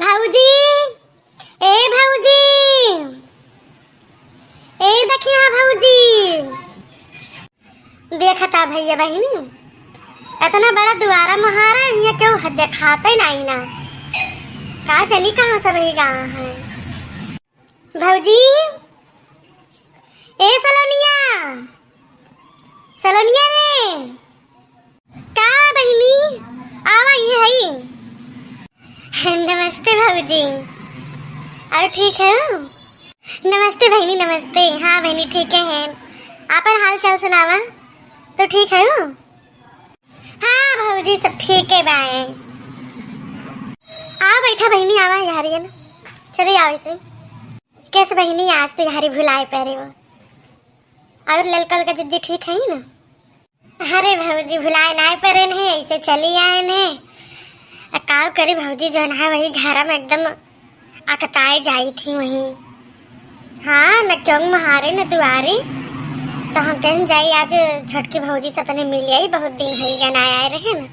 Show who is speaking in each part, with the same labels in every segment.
Speaker 1: भाऊजी, ए भाऊजी, ए देखिए भाऊजी। देखता भैया बहनी इतना बड़ा द्वारा महारा यहाँ क्यों दिखाते नहीं ना। कहा चली कहाँ सब ही गाँव है भाऊजी। ए सलोनिया, सलोनिया रे का बहनी आवा ये है। नमस्ते भाऊजी, और ठीक है? नमस्ते बहनी, नमस्ते। हाँ बहनी ठीक है। आपन हाल चाल सुनावा तो ठीक है? हाँ भाऊजी सब ठीक है। बाय आ बैठा बहनी, आवा यार ये ना चलिए आओ इसे। कैसे बहनी आज तो यारी भुलाए पहरे वो और ललकल का जिज्जी ठीक है ना? अरे भाऊजी भुलाए ना परे है, ऐसे चली आए ने। काव करी भाऊजी जो है वही घर में एकदम अकताए जाई थी वही। हाँ न क्यों महारे न दुआरे तो हम कहीं जाई आज छोटकी भाऊजी से अपने मिल आई, बहुत दिन है गन आए रहे ना।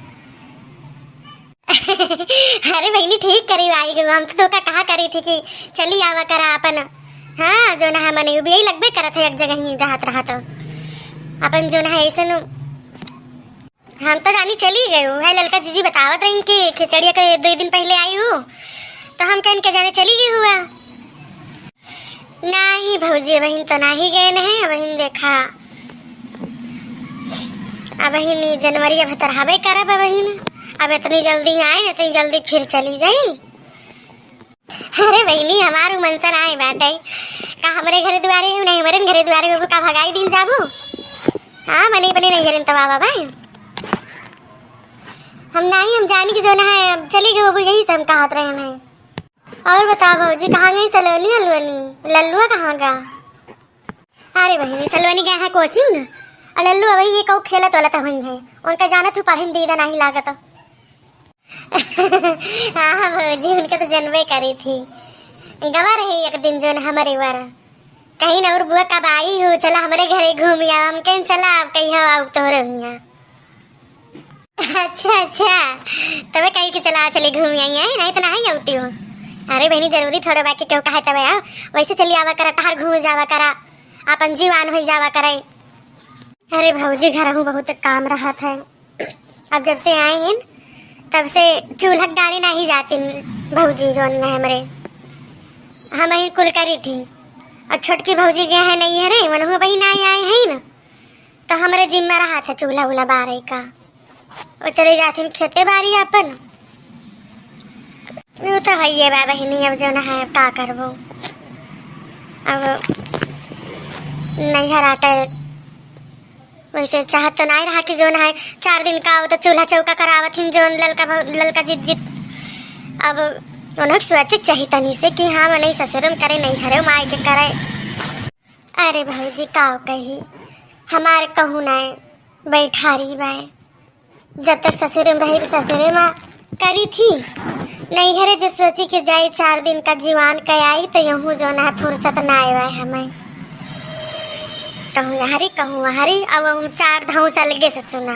Speaker 1: अरे बहनी ठीक करी आई गई। हम तो कहा करी थी कि चली आवा करा अपन। हाँ जो ना मने भी यही लगबे करत है एक जगह ही रहत रहा तो अपन जो ना ऐसे न हम तो जानी चली गई हूँ। है ललका जीजी बतावत रही कि खिचड़िया के 2 दिन पहले आई हूँ तो हम कहीं के जाने चली गई हुआ। नहीं भौजी बहन तो नहीं गए नहीं। बहन देखा अब बहन जनवरी अब तरहाबे करब बहन। अब इतनी जल्दी आए इतनी जल्दी फिर चली जाई। अरे बहनी हमारे मनसन आए बाटे का हमारे घरे द्वारे हो नहीं हमारे घरे द्वारे हो का भगाई दिन जाबू। हाँ मनी बनी नहीं हरन तो बाबा भाई हम नहीं हम जाने की जो ना है अब चली गई वो यही से हम कहत रहे हैं। और बताओ भाजी कहाँ गई सलोनी अलवनी लल्लुआ कहाँ गा? अरे बहनी सलोनी गया है कोचिंग और लल्लू अभी ये कौ खेलत वाला तो हुई है उनका जाना तू पढ़े दीदा नहीं लागत। हाँ भाजी उनका तो जनवे करी थी गवा रही एक दिन जो हमारे बार कहीं ना और बुआ कब आई हो चला हमारे घरे घूम आ हम कहीं चला आप कहीं आओ तो रही। अच्छा अच्छा तब कहीं के चला चले घूम आई है नहीं तो नहीं आती हो। अरे बहनी जरूरी थोड़ा बाकी क्यों कहा तब आओ वैसे चली आवा करा टहर घूम जावा करा अपन जीवान हो जावा करे। अरे भाऊजी घर हूँ बहुत काम रहा था। अब जब से आए हैं तब से चूल्हा डाली नहीं जाती भाऊजी जो है हमारे हम ही कुल करी थी और छोटकी भाऊजी गए हैं नहीं है रे मन हुआ बही नहीं आए हैं ना तो हमारे जिम्मा रहा था चूल्हा उला बारे का और चले जाते खेते बारी अपन। वो तो है ये बहनी अब जो ना है का करबो अब नहीं हराता वैसे चाहत तो नहीं रहा कि जो ना है 4 दिन का तो चूल्हा चौका करावत हिम जो ललका जित जित। अब उन्हें स्वैच्छिक चाहिए तनी से कि हाँ मैं ससुरम करे नहीं हरे माई के करे। अरे भाईजी काव कही हमारे कहूँ ना बैठारी बाय जब तक ससुर में रही ससुरे माँ करी थी नहीं हरे जो सोची कि जाए 4 दिन का जीवान का आई तो यूँ जो ना फुर्सत ना आए हमें कहूँ हरी अब 4 धाऊँ अलगे से सुना।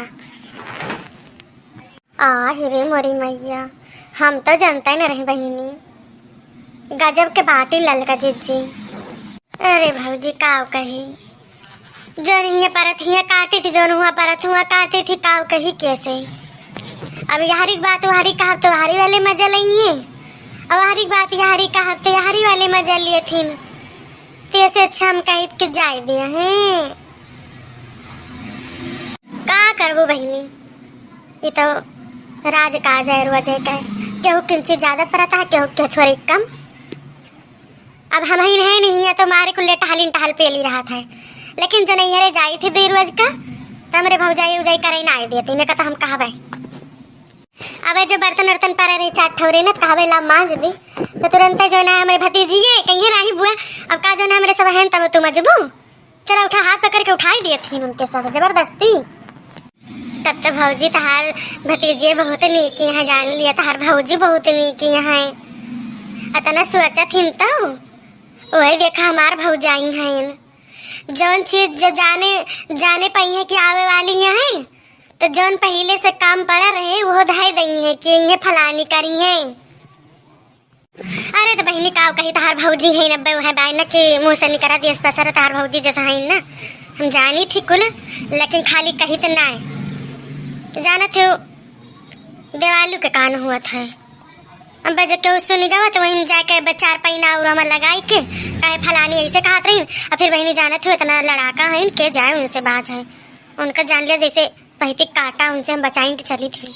Speaker 1: हिरे मोरी मैया हम तो जानता ही न रहे बहिनी गजब के बाटी ललका जिज्जी। अरे भाऊजी काव कही जो नहीं परत हिया काटी थी जो हुआ परत हुआ काटी थी काव कही कैसे। अब यारी बात हारी कहा तो हारी वाले मजा ली है अब हारी बात यारी कहा तो यारी वाले मजा लिए थी तो ऐसे अच्छा हम कह के जाए दिया है का करबो बहनी। ये तो राज का जाए वजह का केहू किंचित ज्यादा परता है केहू के थोड़ी कम। अब हम ही नहीं है तो मारे को ले टहलिन टहल पेली रहा था लेकिन जो नहीं हरे जाई थी 2 रोज का तो हमारे भौजाई उजाई करे ना आई देती ने कहा हम कहा अब जो बर्तन वर्तन पर रहे 4 ठौरे न कहबे ला मांज दी तो तुरंत जो ना हमारे भतीजी है कहीं नहीं बुआ अब का जो ना हमारे सब हैं तब तुम मजबू चला उठा हाथ पकड़ के उठाई दिए थी उनके सब जबरदस्ती। तब तो भौजी तहार भतीजे बहुत नीकी है जान लिया तहार भौजी बहुत नीकी है अतना सोचा थी तो वही देखा हमार भौजाई हैं जौन चीज जो जाने पाई है कि आवे वाली है तो जौन पहले से काम पड़ा रहे वो धाई दई है कि ये फलानी करी है अरे तो बहनी का कही तार भौजी है नब्बे है बाय न के मुंह से निकला दिया सर तार भौजी जैसा है ना। हम जानी थी कुल लेकिन खाली कही तो ना जाना थे देवालू के कान हुआ था। अब जब के उससे नहीं गवा तो वहीं जाके चार पैना और हमारे लगाई के कहे फलानी ऐसे कहत रही और फिर बहनी जाना थे इतना लड़ाका है के जाए उनसे बात है उनका जान लिया जैसे पहती काटा उनसे हम बचाएं के चली थी।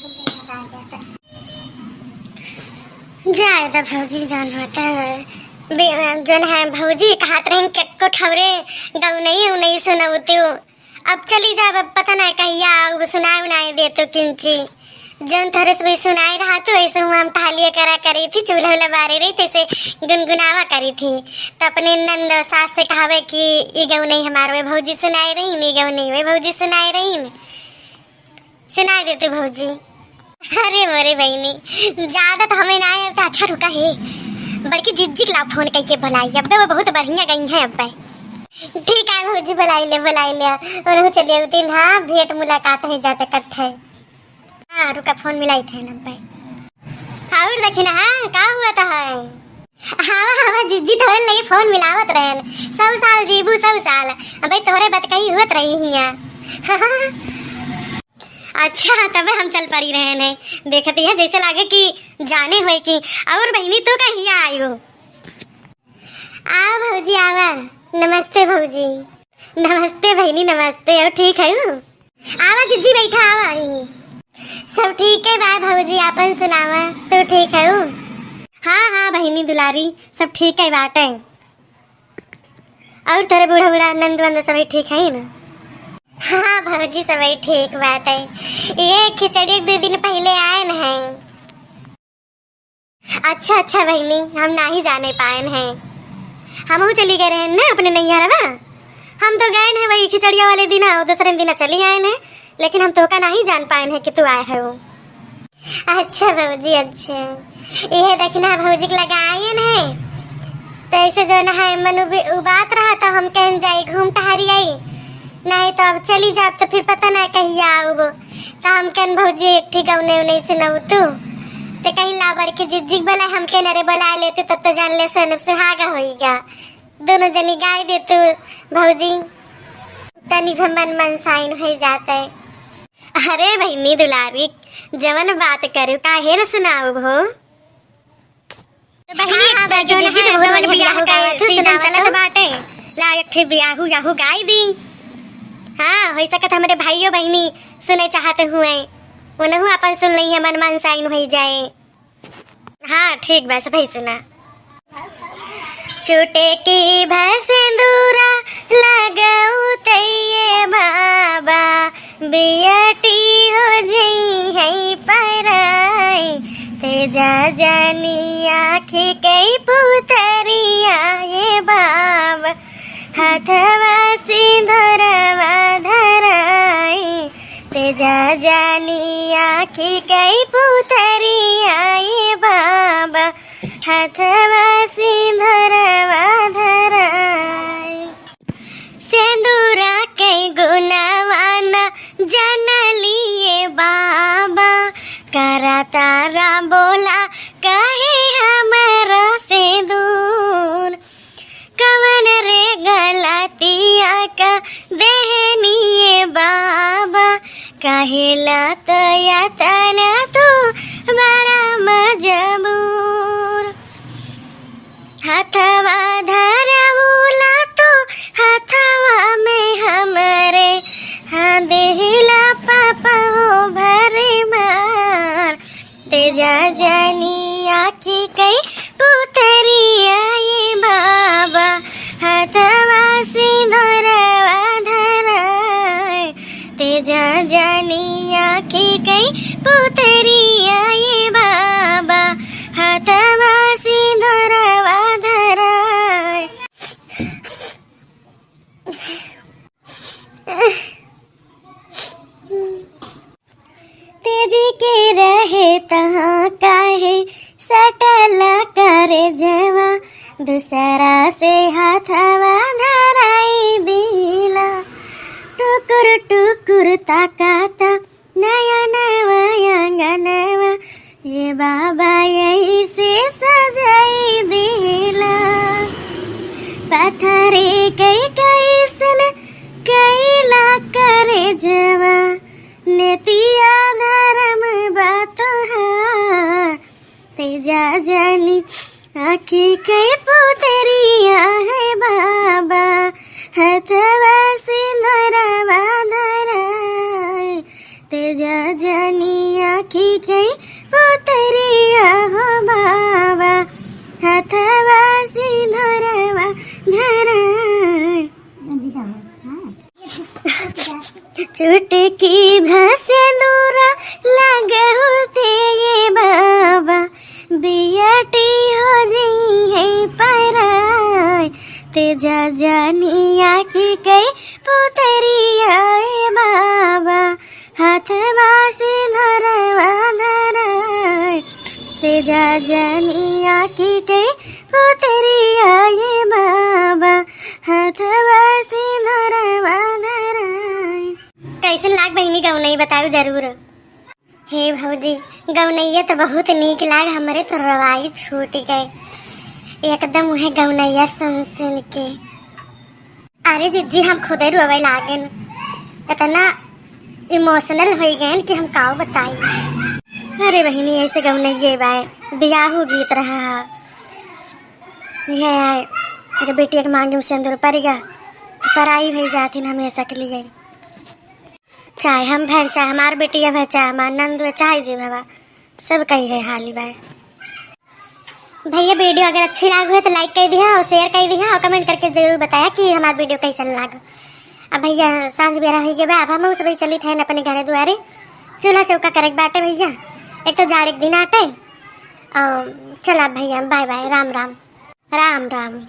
Speaker 1: जाए तो भौजी जान होता है जन है भौजी कहत रहे को ठवरे गऊ नहीं सुनाती अब चली जा पता नहीं कहिया सुनाए उनाए दे तो किंची जन थरे से सुनाई रहा तो ऐसे हम टहलिए करा करी थी चूल्हा उल्हा बारे रही तैसे गुनगुनावा करी थी तो अपने नंद सास से कहावे कि ई गऊ नहीं हमारे वे भौजी सुनाई रही नहीं गऊ नहीं वे भौजी सुनाई रही सुनाई देते भौजी। अरे मोरे बहनी ज्यादा तो हमें ना आए तो अच्छा रुका है बल्कि जिज्जी ला फोन करके बुलाई अब वो बहुत बढ़िया गई है अब ठीक है भौजी बुलाई ले और चलिए दिन हाँ भेंट मुलाकात है जाते कट्ठे हाँ रुका फोन मिलाई थे नब्बे और देखी ना हाँ का हुआ था है हाँ जिज्जी थोड़े लगे फोन मिलावत रहे 100 साल जीबू 100 साल अब तोहरे बात कही हुत रही हिया अच्छा तब हम चल पड़ी रहे ने देखती है जैसे लागे कि जाने हुए कि और बहनी तो कहीं आई हो आओ भौजी आवा नमस्ते भौजी नमस्ते बहनी नमस्ते और ठीक है आवा जिज्जी बैठा आवा सब ठीक है बाय भौजी आपन सुनावा तो ठीक है हाँ बहनी दुलारी सब ठीक है बाटे और तेरे बूढ़ा बूढ़ा नंद वंद सब ठीक है ना। हाँ भौजी सब ठीक बाटे ये खिचड़ी 2 दिन पहले आए न हैं। अच्छा बहनी हम ना ही जाने पाए हैं हम चली गए रहे ना अपने नैहरवा हम तो गए हैं वही खिचड़िया वाले दिन और दूसरे दिन चली आए हैं लेकिन हम तो का नहीं जान पाए हैं कि तू आए है वो। अच्छा भौजी अच्छा ये देखना भौजी के लगाए है तो ऐसे जो न है मन बात रहा तो हम कहीं जाए घूम टहरी आई नहीं तो अब चली जा तो फिर पता नहीं कहीं आओ तो हम कन भौजी एक ठीक नहीं सुनाऊ तू तो कहीं लाबर की जिज्जिग बोला हम के नरे बुला लेते तब तो जान ले सन सुहागा होइगा दोनों जनी गाय दे तू भौजी तनी भी मन साइन हो जाता है। अरे बहनी दुलारी जवन बात करू काहे न सुनाऊ भो तो बहनी जो जिज्जी तो भगवान बियाह का सीजन चलत बाटे लायक थे बियाहू याहू गाय दी हाँ हो सकत हमारे भाइयों बहनी सुने चाहते हुए उन्हें अपन सुन ली है मन साइन हो जाए। हाँ ठीक बस भाई सुना छूटे की भैंसूरा लगाऊ तैये बाबा बियटी हो जई है पराई तेजा जानी आखी कई पुतरिया ये बाबा हाथवा सिंधरवा धराई तेजा जानी आखी कई पुतरिया ये बाबा हाथवा सिंधरवा धराई सेंदूरा कई गुनावाना जन लिए बाबा करा तारा बोला कहे हमारा से दूर कवन रे गलतिया का देहनिए बाबा कहेला तया तना तो बड़ा मजबूर हथवा धरबूला तो हथवा में हमरे हाँ देहला पापा हो भरे मार तेजा जानी आखी कई पुतरिया ये बाबा हथवा सिंधरवा धराय तेजा जानी आखी कई पुतरिया ये बाबा हथवा सिंधरवा धराय। तेजी के रहे तहाँ काहे सटला करे जवा दूसरा से हाथवा धराई दिला टुकुर टुकुर ताकाता नया नवा ये बाबा यही से सजाई दी थरे कई कैसन कैला करे जवा नेतिया नरम बात तेजा जानी आखी कई पुतरिया है बाबा हथवा सिंदूरवा धरा तेजा जानी आखी कई पुतरिया हो बाबा हथवा सिंदूरवा धरा चुटकी भसे दूरा लगे होते ये बाबा बियटी हो जी है पराय तेजा जानी आखी कई पुतरिया ए बाबा हाथवा सिंदूरवा धराय तेजा जानी आखी कई पुतरिया ए बाबा हाथवा सिंदूरवा धराय। कैसन लाग बहिनी गौनई बताओ जरूर। हे भौजी गौनैया तो बहुत नीक लाग हमरे तो रवाई छूट गए एकदम उहे गौनैया सुन सुन के। अरे जिज्जी हम खुदे रोवे लागन इतना इमोशनल हो गए कि हम काऊ बताई। अरे बहिनी ऐसे गौनैया बाय बियाह गीत रहा ये अरे बेटी के मांगे में सिंदूर पड़ेगा तो पराई हो जाती हमेशा के लिए चाहे हम बहन चाहे हमार बेटी है चाहे हमार नंद चाहे जी बाबा सब कही है हाली बाय। भैया वीडियो अगर अच्छी लाग हो तो लाइक कर दिया और शेयर कर दिया और कमेंट करके जरूर बताया कि हमारा वीडियो कैसा लगा। अब भैया सांझ बेरा हो गया अब हम सब चली थे अपने घर दुआरे चूल्हा चौका करे बाटे भैया एक तो जाड़ एक दिन आटे और चला भैया बाय बाय राम राम राम राम।